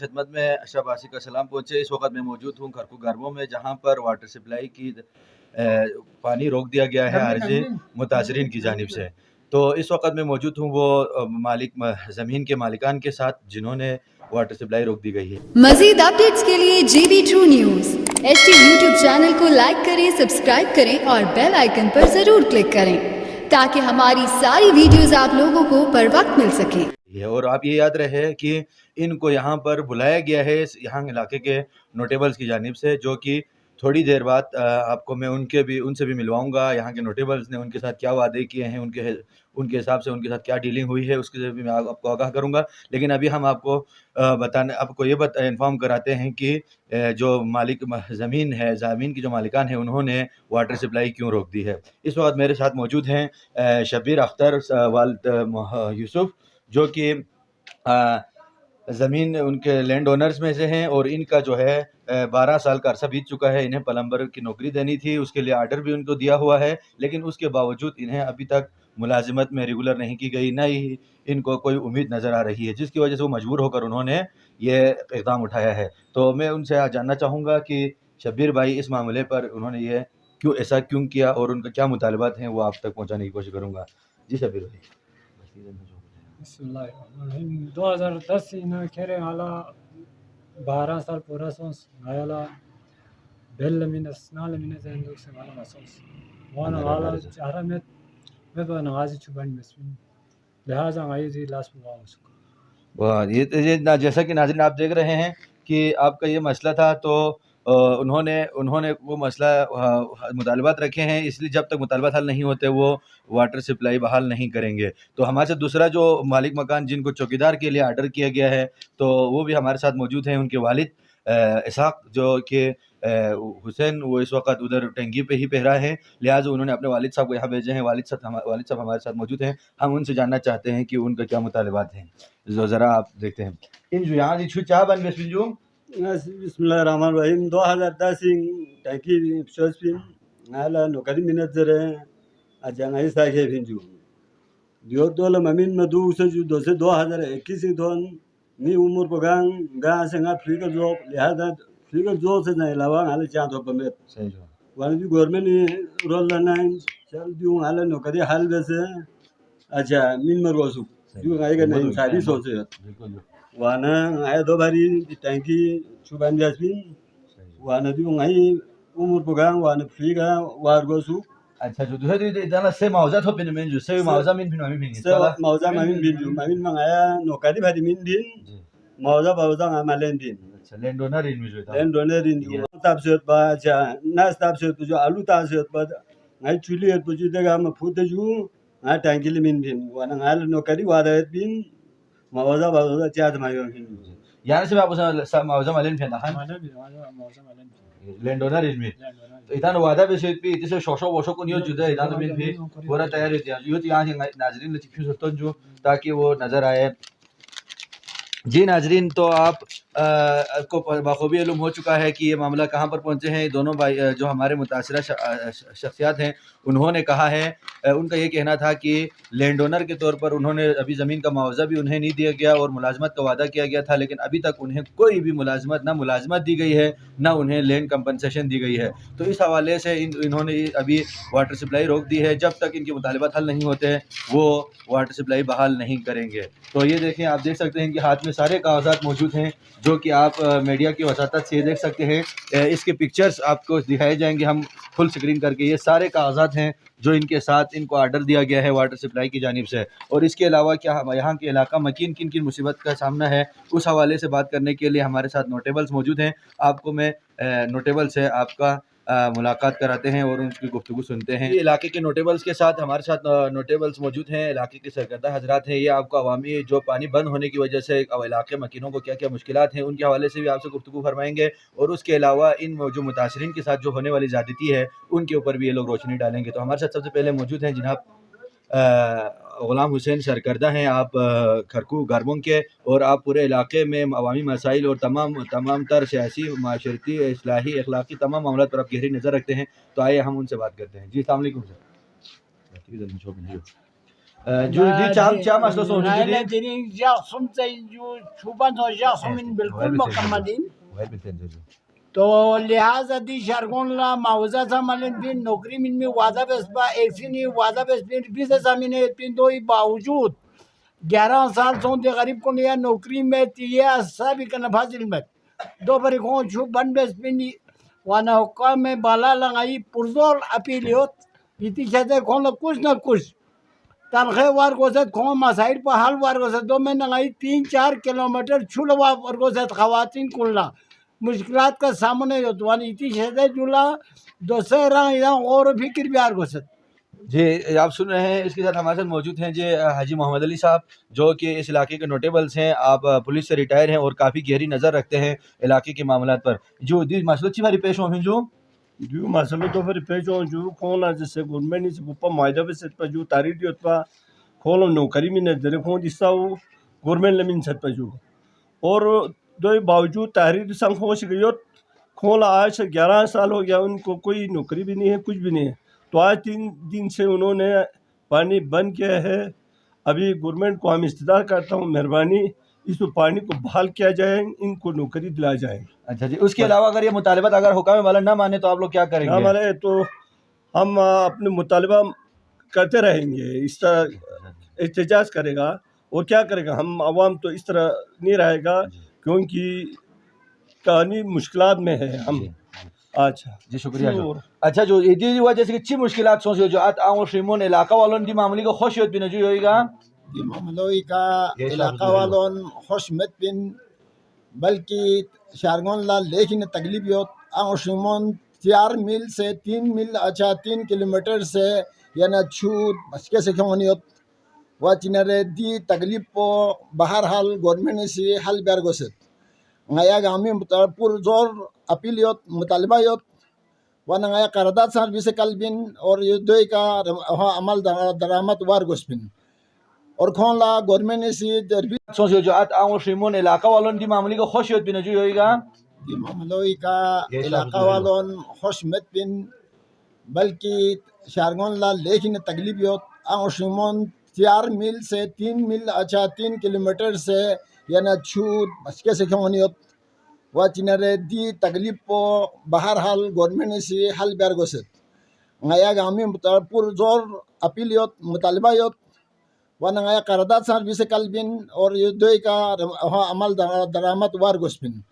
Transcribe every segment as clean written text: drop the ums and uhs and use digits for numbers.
खिदमत में अशरफ आसिफ का सलाम पहुँचे। इस वक्त मैं मौजूद हूँ खरकू गारबों में, जहाँ पर वाटर सप्लाई की पानी रोक दिया गया है आरजी मुतासरीन की जानिब से। तो इस वक्त मैं मौजूद हूँ वो ज़मीन के मालिकान के साथ जिन्होंने वाटर सप्लाई रोक दी गई है। मजीद अपडेट्स के लिए JB True News HT YouTube channel को लाइक करें, सब्सक्राइब करें और बेल आइकन पर जरूर क्लिक करें ताकि हमारी सारी वीडियोस आप लोगों को पर वक्त मिल सके। और आप ये याद रहे कि इनको यहाँ पर बुलाया गया है यहाँ इलाके के नोटेबल्स की जानिब से, जो कि थोड़ी देर बाद आपको मैं उनसे भी मिलवाऊंगा। यहाँ के नोटेबल्स ने उनके साथ क्या वादे किए हैं, उनके हिसाब से उनके साथ क्या डीलिंग हुई है, उसके से भी मैं आपको आगाह करूंगा। लेकिन अभी हम आपको इन्फॉर्म कराते हैं कि जो मालिक ज़मीन है, ज़मीन की जो मालिकान है, उन्होंने वाटर सप्लाई क्यों रोक दी है। इस वक्त मेरे साथ मौजूद हैं शब्बीर अख्तर वालिद यूसुफ, जो कि ज़मीन उनके लैंड ओनर्स में से हैं, और इनका जो है 12 साल का अरसा बीत चुका है। इन्हें प्लम्बर की नौकरी देनी थी, उसके लिए आर्डर भी उनको दिया हुआ है, लेकिन उसके बावजूद इन्हें अभी तक मुलाजिमत में रेगुलर नहीं की गई, न ही इनको कोई उम्मीद नज़र आ रही है, जिसकी वजह से वो मजबूर होकर उन्होंने ये इक़दाम उठाया है। तो मैं उनसे आज जानना चाहूँगा कि शब्बीर भाई इस मामले पर उन्होंने ये ऐसा क्यों किया और उनका क्या मुतालबात हैं, वो आप तक पहुँचाने की कोशिश करूँगा। जी शब्बीर भाई। 2010 ina kere hala 12 साल पूरा सोस आयाला बेल मिन स्नाल मिन ज़ंदुक से वाला सोस वाना वाला चारा में तो नवाज़ी चुबान मस्मिन लिहाजा आई जी लास्ट में उसको। वाह, ये जैसा कि नाज़रीन आप देख रहे हैं कि आपका ये मसला था, तो उन्होंने वो मसला मुतालबात रखे हैं, इसलिए जब तक मुतालबात हल नहीं होते वो वाटर सप्लाई बहाल नहीं करेंगे। तो हमारे साथ दूसरा जो मालिक मकान जिनको चौकीदार के लिए आर्डर किया गया है, तो वो भी हमारे साथ मौजूद हैं। उनके वालिद इसहाक जो कि हुसैन, वो इस वक्त उधर टंकी पे ही पहरा है, लिहाजा उन्होंने अपने वालिद साहब को यहाँ भेजे हैं। वालिद साहब हमारे साथ मौजूद हैं। हम उनसे जानना चाहते हैं कि उनका क्या मुतालबात हैं। ज़रा आप देखते हैं इन जो यहाँ जी छुचा बन बेस्बिजू बिस्मिल्लाहिर्रहमानिर्रहीम 2010 टैंकी शोस्पिन नाला नौकरी मिनट जरे अजंगाई साके भिंजू दियो दोला ममीन मधु से जो 2021 दोन मी उम्र पगांग गा से ना फ्री का जॉब लिहाजा फ्री का जॉब से नहीं लावा हाले चांद हो पमे सही जो वाले भी गवर्नमेंट रोल लाइन चल दियो हाले नौकरी हाल वैसे अच्छा मिन मरवासु दियो आएगा नहीं सारी सोचे बिल्कुल वाना आया दो बारी टैंकी चुबान जास्मिन वाना दियो आई उम्र पगांग वाना फ्री का वारगोसु। अच्छा जो दूसरे इतना से मौजा तो पिन में जो से मौजा मिन पिन में से मौजा मामिन बिंजू मामिन मंगाया नौकरी भारी मिन दिन मौजा मौजा मालेन दिन। अच्छा लैंड ओनर इन में जो लैंड ओनर इन ताप से बा अच्छा नास ताप से जो आलू ता से बा आई चुली है पुजी देगा हम फुट जू आ टैंकी ले मिन दिन वाना आल नौकरी वादा बिन मौजा मौजा चाद मायो बिन यार से आप उस मौजा मालेन फेंदा खान मौजा मालेन लैंड ओनर इन में तो इतना वादा भी से भी इसे शोशो वोशो को नहीं जुदा इतना में भी पूरा तैयार है यो यहाँ से नाजरीन ने चिप्स होता जो ताकि वो नज़र आए। जी नाजरीन, तो आप को बखूबी मालूम हो चुका है कि ये मामला कहाँ पर पहुँचे हैं। दोनों भाई जो हमारे मुतासरा शख्सियात हैं, उन्होंने कहा है, उनका ये कहना था कि लैंड ओनर के तौर पर उन्होंने अभी ज़मीन का मुआवजा भी उन्हें नहीं दिया गया और मुलाजमत का वादा किया गया था, लेकिन अभी तक उन्हें कोई भी मुलाजमत दी गई है, ना उन्हें लैंड कंपनसेशन दी गई है। तो इस हवाले से इन्होंने अभी वाटर सप्लाई रोक दी है। जब तक इनके मुतालबात हल नहीं होते हैं वो वाटर सप्लाई बहाल नहीं करेंगे। तो ये देखें, आप देख सकते हैं कि हाथ में सारे कागजात मौजूद हैं, जो कि आप मीडिया की वसातत से देख सकते हैं। इसके पिक्चर्स आपको दिखाए जाएंगे हम फुल स्क्रीन करके। ये सारे कागजात हैं जो इनके साथ इनको आर्डर दिया गया है वाटर सप्लाई की जानिब से। और इसके अलावा क्या यहाँ के इलाका में किन किन मुसीबत का सामना है, उस हवाले से बात करने के लिए हमारे साथ नोटेबल्स मौजूद हैं। आपको मैं नोटेबल से आपका मुलाकात कराते हैं और उनकी गुफ्तगू सुनते हैं। इलाके के नोटेबल्स के साथ हमारे साथ नोटेबल्स मौजूद हैं, इलाके के सरकर्दा हजरात हैं। ये आपको अवामी जो पानी बंद होने की वजह से इलाके मकीनों को क्या क्या मुश्किलात हैं, उनके हवाले से भी आपसे गुफ्तगू फरमाएंगे। और उसके अलावा इन जो मुतासरीन के साथ जो होने वाली ज़्यादती है, उनके ऊपर भी ये लोग रोशनी डालेंगे। तो हमारे साथ सबसे पहले मौजूद हैं जनाब ग़ुलाम हुसैन सरकर्दा हैं। आप खरकू गारबों के, और आप पूरे इलाके में अवामी मसाइल और तमाम तर सियासी, माशरती, इस्लाही, अखलाकी तमाम मामला पर आप गहरी नज़र रखते हैं। तो आइए हम उनसे बात करते हैं। जी अस्सलाम वालेकुम सर। جو دی چام مسئلہ سوچ نائلہ دینی جاقسم جو چوبان سو جاقسم بالکل مکملین تو لہذا دی شارگون لا معوضہ ساملین بین نوکری من میں وعدہ بس با ایکسینی وعدہ بس بین بیسے سامنے بین دوئی باوجود 11 سال سون دے غریب کو نیا نوکری میں تیہ سابی کا نفاظ علمت دو بری کون چھو بن بس بینی وانا حکام میں بالا لنگائی پرزول اپیلیوت بیتی شہدے کون لگ کچھ نہ کچھ تنخواہ وار کو ساتھ کون مسائل پا حل وار کو ساتھ دو میں ننگائی 3-4 کلومیٹر چھولوا وار کو ساتھ خواتین کلنا مشکلات کا سامنے ہوتا ہے اتی شہدے جولا دوسرے رنگ اور فکر بیار کو ساتھ جی آپ سن رہے ہیں. اس کے ساتھ ہمارے ساتھ موجود ہیں جی حاجی محمد علی صاحب جو کہ اس علاقے کے نوٹیبلز ہیں. آپ پولیس سے ریٹائر ہیں اور کافی گہری نظر رکھتے ہیں علاقے کے معاملات پر. جو دی مسئلہ چی باری پیش ہوں جو مسئلہ تو پھر پیش ہوں جو کھولا جیسے گورنمنٹ سے پپا معاہدہ پہ ست پہ جو تاریخ دیوت پا کھولا نوکری میں نظر کھون جسا وہ گورنمنٹ لمن ست پہ جو اور دو باوجود تحریر سنگ خوش گئیوت کھولا آج 11 سال ہو گیا ان کو کوئی نوکری بھی نہیں ہے کچھ بھی نہیں ہے. تو آج 3 دن سے انہوں نے پانی بند کیا ہے. ابھی گورنمنٹ کو ہم استدعا کرتا ہوں مہربانی اس پانی کو بحال کیا جائے ان کو نوکری دلا جائے. اچھا جی. اس کے علاوہ اگر یہ مطالبات اگر حکام والا نہ مانے تو آپ لوگ کیا کریں گے؟ ہمارے تو ہم اپنے مطالبہ کرتے رہیں گے. اس طرح احتجاج کرے گا اور کیا کرے گا. ہم عوام تو اس طرح نہیں رہے گا کیونکہ کہانی مشکلات میں ہے ہم. اچھا جی شکریہ. اچھا جو یہ وجہ سے چی مشکلات سوچ جو آت آنگو شریمون علاقہ والوں دی معاملی کو خوش ہوت بھی نجوی ہوئی گا دی معاملوی کا علاقہ والوں خوش مت بن بلکہ شارگون لا لیکن تکلیف ہوت آنگو شریمون 4 میل سے 3 میل اچھا 3 کلومیٹر سے یعنی چھوٹ بچکے سے کیوں نہیں ہوت وچنرے دی تکلیف کو بہرحال گورنمنٹ سے حل بیار گوست ngaya kami pur zor apil yot mutalaba yot wana ngaya qaradat sar bise kalbin और ये दो का अमल दरामद वार गोस्पिन और खोन ला गवर्नमेंट ने सी दरबी सोचो जो आत आंगो श्रीमोन इलाका वालों दी मामली को खुश होत बिन जो होएगा दी मामलोई का इलाका वालों खुश मत बिन बल्कि शारगोन ला लेकिन तकलीफ योत आंगो श्रीमोन 4 मील से 3 मील अच्छा 3 किलोमीटर से यानी छूट बचके से क्यों नहीं होत वचनरे दी तकलीफ को बहरहाल गवर्नमेंट से हल बेर गोसत ngaya kami pur zor apil yot mutalaba yot wana ngaya qaradat sar bise kalbin और ये दो का अमल दरामद वार गोस्पिन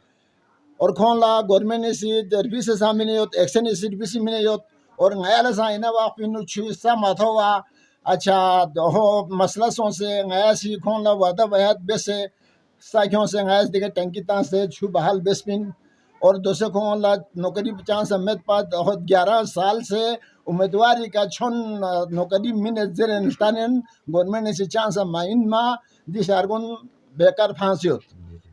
और खोन ला गवर्नमेंट ने सी दरबी से सामने योत एक्शन इसी बिसी में योत और ngaya ला सा इना वा पिनु छुसा माथवा अच्छा हो मसला सो से ngaya सी खोन ला वादा बयात बेसे साखियों से ngayas दिखे टंकी तां से छू बहाल बेसपिन और दूसरे को ला नौकरी चांस अहमद पाद 11 साल से उम्मीदवारी का छन नौकरी मिन ज़रनस्तानन गवर्नमेंट से चांस माइन मा दिशारगुन बेकार फांसियोत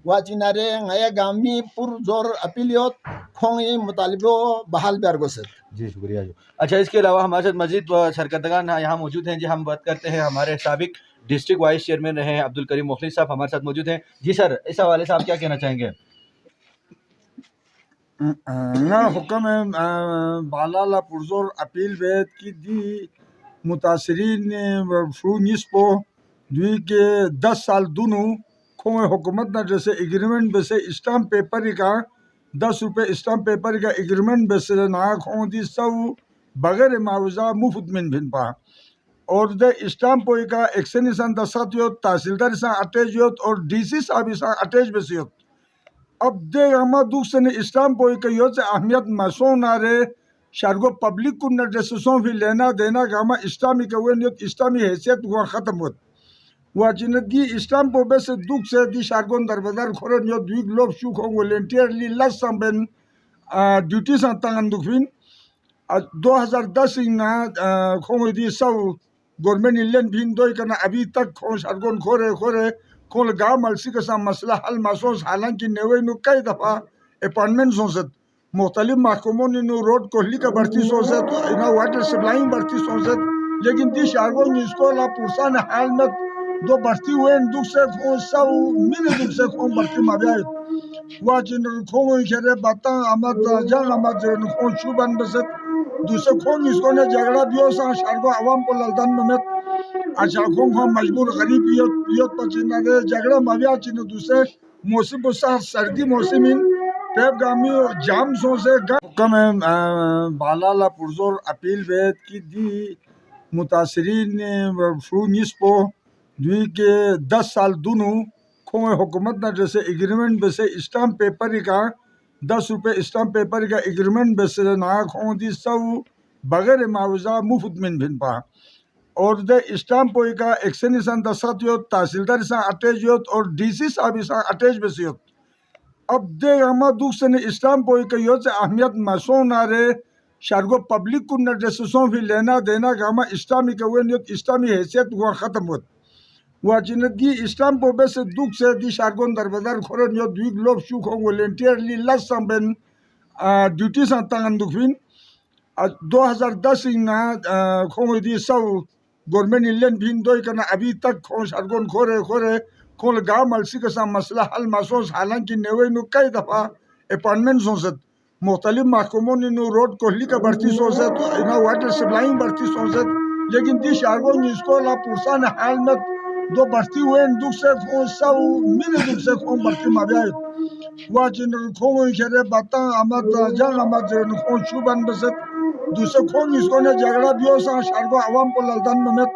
वाचिनारे ngaya गामी पुर जोर अपीलियोत खोंगी मुतालिबो बहाल बेरगोसत. जी शुक्रिया जी. अच्छा इसके अलावा हमारे साथ मजीद शरकतगान यहाँ मौजूद हैं जी. हम बात करते हैं हमारे साबिक डिस्ट्रिक्ट वाइस चेयरमैन रहे हैं अब्दुल करीम मुखलिस साहब हमारे साथ मौजूद हैं. जी सर इस हवाले से आप क्या कहना चाहेंगे? ना हुक्म बालाला पुरजोर अपील बेद की दी मुतासरीन शू निस्पो दुई के 10 साल दोनों खो हुकूमत ना जैसे एग्रीमेंट बेसे स्टाम्प पेपर का 10 रुपये स्टाम्प पेपर का एग्रीमेंट बेसे ना खो दी सब बगैर मुआवजा मुफ्त में भिन पा और द स्टाम्प का एक्शन सन दसात यो तहसीलदार सा अटैच यो और डीसी साहब सा अटैच बेसे यो अब दे हमा दूसरे ने स्टाम्प का यो से अहमियत मसो ना रे शारगो पब्लिक को न जैसे भी लेना देना का हमा इस्लामी का वो नियत इस्लामी हैसियत हुआ खत्म होत वाचिन दी स्टाम्प बेसे दुख से दी शारगोन दरबार खोरन यो दुई लोग शुक हो वॉलंटियरली लस संबन ड्यूटी सा तंगन दुखविन 2010 ना खो दी सब गवर्नमेंट इलेन भिन दो करना अभी तक खो शारगोन खोरे खोल गाँव मलसी के साथ मसला हल महसूस हालांकि नेवे नु कई दफ़ा अपॉइंटमेंट सोचत मुख्तलिफ महकमों ने नु रोड कोहली का भर्ती सोचत इना वाटर सप्लाइंग भर्ती सोचत लेकिन दी शारगोन इसको ला पुरसान हाल में दो भर्ती हुए दुख से खो सब मिले दुख से खो भर्ती माव्याय वाचिन खो खेरे बाता अमत जंग अमत खो शुबन बसत دوسرے خون اس کو نے جھگڑا بھی ہو سا شارگو عوام کو للدن ممت اچھا خون خون مجبور غریب یوت پچینا دے جھگڑا مبیا چینا دوسرے موسم بسا سردی موسمین پیب گامی جام سو سے کم بالالا پرزور اپیل بیت کی دی متاثرین شو نسپو دوی کے 10 سال دونوں کھوئے حکومت نہ جیسے ایگریمنٹ بسے اسٹامپ پیپر کا 10 روپے اسٹامپ پیپر کا ایگریمنٹ بسے نا کھوں دی سو بغیر معاوضہ مفت من بھن پا اور دے اسٹامپ ہوئی کا ایکسنی سان دستخط یوت تحصیلدار سان اٹیچ یوت اور ڈی سی صاحبی سان اٹیچ بسی یوت اب دے ہما دوک سے اسٹامپ ہوئی کا یوت سے اہمیت مسوں نہ رہے شارگو پبلک کو نہ جیسے بھی لینا دینا کہ ہما اسلامی کا ہوئے نیوت اسلامی حیثیت ہوا ختم ہوت وہ چینت دی اسلام پو بے سے دوک سے دی شارگون در بدر کھورن نیوت دوی گلوب شوک ہوں ولنٹیرلی لس سان بین ڈیوٹی سان تانگن دکھوین 2010 نا کھوں دی سو گورنمنٹ لین بھین دوئی کنا ابھی تک کھوں شارگون کھورے کھول گاہ ملسی کا سا مسئلہ حل محسوس حالانکہ نیوئی نو کئی دفعہ اپارٹمنٹ سوست مختلف محکموں نے نو روڈ کوہلی کا بڑھتی سوست واٹر سپلائنگ بڑھتی سوست لیکن دی شارگون اس کو لا پرسان حال میں دو بڑھتی ہوئے دکھ سے کھوں سو مین دکھ سے کھوں بڑھتی مابیائے وہ چین کھوں خیرے باتا آمد جان آمد جرن کھوں شوبان بست دوسرے کھوں اس کو نے جھگڑا بھی ہو سا شارگو عوام کو للدن ممت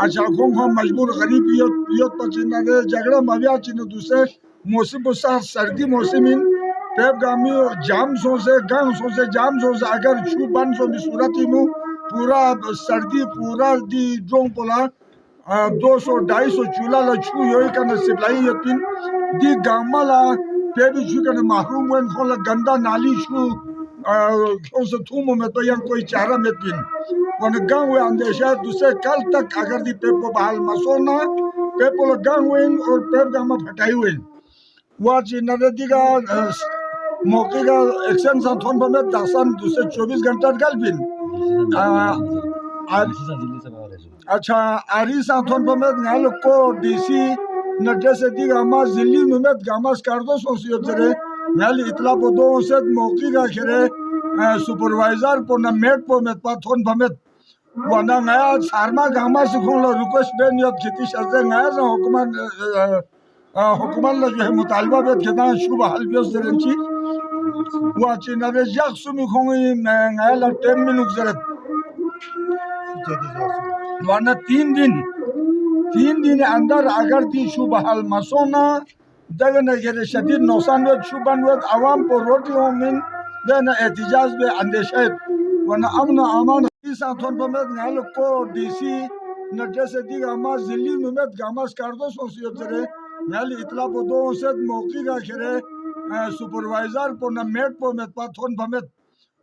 اچھا کھوں مجبور غریب یوت پچینا دے جھگڑا مابیا چینا دوسرے موسم بسا سردی موسمین پیب گامی جام سو سے گنگ سو سے جام سو سے اگر چھو بن سو بھی صورتی نو پورا سردی پورا دی ڈرون پولا 200-250 چولا لا چھو یوئی کنا سپلائی یتین دی گاما لا پیبی چھو کنا محروم ہوئن کھون لا گندہ نالی چھو کھون سے تھومو میں تو ین کوئی چارہ میں پین ون گاں ہوئے اندیشہ دوسرے کل تک اگر دی پیپو بحال مسونا پیپو لا گاں ہوئن اور پیپ گاما پھٹائی ہوئن واچی ندی کا موقع کا ایکشن سان تھون پہ میں 24 گھنٹہ گل بین اچھا آری سان تھون پہ میں نال کو ڈی سی نڈے سے دی گاما ذلی نومت گاما سکاردو سوسیوت جرے نال اطلاع پو دو اسد موقع کا خیرے سپروائزر پو نمیٹ پو میں پا تھون پہ میں وانا نیا سارما گاما سکھون لا رکوش بین یوت کھتی شرزے نیا سا حکومت لا جو ہے مطالبہ بیت کھتا شو بحال بیوز درنچی واچی نوے جاک سمی کھونگی نیا لا ٹیم میں نکزرت وانا 3 دن اندر اگر دی شو بحال مسونا دگن اگر شدید نقصان وید شو بن وید عوام پو روٹی ہومین دین احتجاج بے اندیشید وانا امن و امان سان تھون پہ میں نال کو ڈی سی نڈے سے دی گاما ذلی نومت گاما سکاردو سوسیوت جرے نال اطلاع پو دو اسد موقع کا خیرے سپروائزر پو نمیٹ پو میں پا تھون پہ میں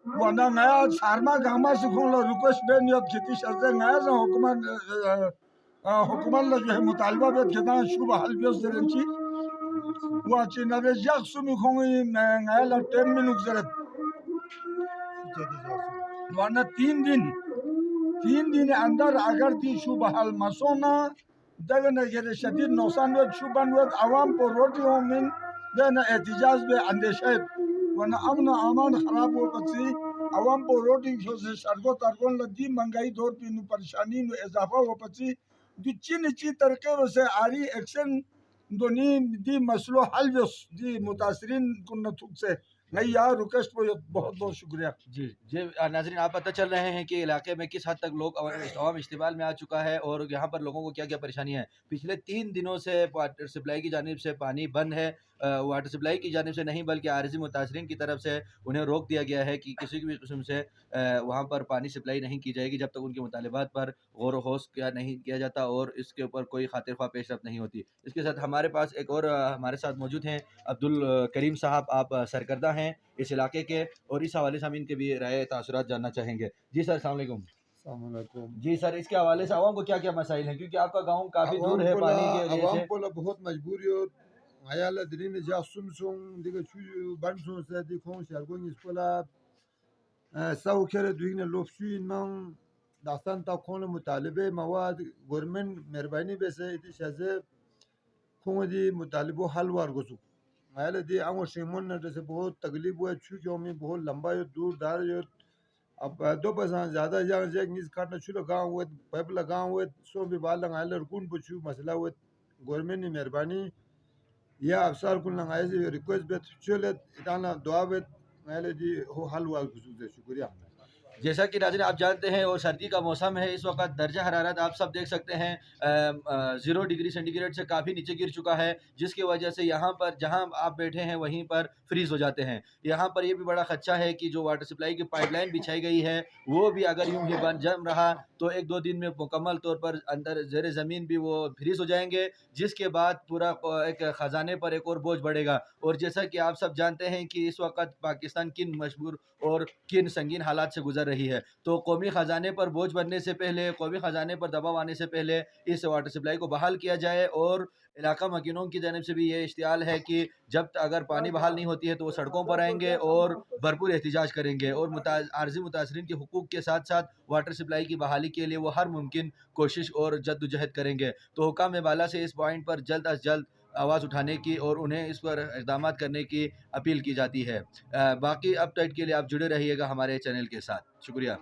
وانا نیا سارما گاما سکھون لا رکوش بین یوت کھتی شرزے نیا سا حکومت لا جو ہے مطالبہ بیت کھتا شو بحال بیوز درنچی واچی نوے جاک سمی کھونگی نیا لا ٹیم میں نکزرت وانا 3 دن اندر اگر دی شو بحال مسونا دگن اگر شدید نقصان وید شو بن وید عوام پو روٹی ہومین دین احتجاج بے اندیشید وانا امن و امان خراب ہو پچی عوام پو روٹی سے شرگو ترگون لدی منگائی دور پی نو پریشانی نو اضافہ ہو پچی دی چی طریقے وسے آری ایکشن دونی دی مسئلہ حل بیس دی متاثرین کن تھوک سے نہیں یار ریکویسٹ پہ بہت بہت شکریہ جی ناظرین آپ پتہ چل رہے ہیں کہ علاقے میں کس حد تک لوگ عوام اشتعال میں آ چکا ہے اور یہاں پر لوگوں کو کیا کیا پریشانیاں ہیں پچھلے 3 دنوں سے واٹر سپلائی کی جانب سے پانی بند ہے واٹر سپلائی کی جانب سے نہیں بلکہ عارضی متاثرین کی طرف سے انہیں روک دیا گیا ہے کہ کسی بھی قسم سے وہاں پر پانی سپلائی نہیں کی جائے گی جب تک ان کے مطالبات پر غور و خوض نہیں کیا جاتا اور اس کے اوپر کوئی خاطر خواہ پیش رفت نہیں ہوتی اس کے ساتھ ہمارے پاس ایک اور ہمارے ساتھ موجود ہیں عبدالکریم صاحب آپ سرکردہ ہیں اس علاقے کے اور اس حوالے سے ہم ان کے بھی رائے تاثرات جاننا چاہیں گے جی سر السلام علیکم السلام علیکم جی سر اس کے حوالے سے عوام کو کیا کیا مسائل ہیں کیونکہ آپ کا گاؤں کافی دور ہے پانی کے لیے عوام کو بہت مجبوری ہو عیال درین جا سن دیگه چو بند سون سے دی کھون شرگون اس پلا سو کھر دوین لوفشوی من داستان تا کھون مطالبه مواد گورنمنٹ مهربانی بسه ایتی شازه کھون دی مطالبه حل وار گسو عیال دی امو شیمون نے جیسے بہت تکلیف ہوا چو کہ ہمیں بہت لمبا دور دار अब 2% ज़्यादा जगह से नीस काटना शुरू गाँव हुए पाइप लगाओ हुए सो भी बाल लगाए लड़कून पूछू मसला हुए गवर्नमेंट की मेहरबानी या अफसर कुल लगाए से रिक्वेस्ट बेट चले इतना दुआ बेट मैंने जी हो हल हुआ खुशूस शुक्रिया। जैसा कि नाज़रीन आप जानते हैं और सर्दी का मौसम है, इस वक्त दर्जा हरारत आप सब देख सकते हैं 0 डिग्री सेंटीग्रेड से काफ़ी नीचे गिर चुका है, जिसकी वजह से यहाँ पर जहाँ आप बैठे हैं वहीं पर फ्रीज़ हो जाते हैं। यहाँ पर ये भी बड़ा खदशा है कि जो वाटर सप्लाई की पाइपलाइन बिछाई गई है वो भी अगर यूँ ही बन जम रहा तो 1-2 दिन में मुकम्मल तौर पर अंदर ज़ेर ज़मीन भी वो फ्रीज़ हो जाएंगे, जिसके बाद पूरा एक ख़जाने पर एक और बोझ बढ़ेगा। और जैसा कि आप सब जानते हैं कि इस वक्त पाकिस्तान किन मशहूर और किन संगीन हालात से गुजर रही है, तो कौमी ख़जाने पर बोझ बनने से पहले, कौमी ख़जाने पर दबाव आने से पहले इस वाटर सप्लाई को बहाल किया जाए। और इलाका मकीनों की जानिब से भी ये इश्तियाल है कि जब तक अगर पानी बहाल नहीं होती है तो वो सड़कों पर आएंगे और भरपूर एहतजाज करेंगे और आर्जी मुतासरीन के हुकूक के साथ साथ वाटर सप्लाई की बहाली के लिए वो हर मुमकिन कोशिश और जद्दोजहद करेंगे। तो हुकाम बाला से इस पॉइंट पर जल्द अज जल्द आवाज़ उठाने की और उन्हें इस पर इक़दाम करने की अपील की जाती है। बाकी अपडेट के लिए आप जुड़े रहिएगा हमारे चैनल के साथ। शुक्रिया।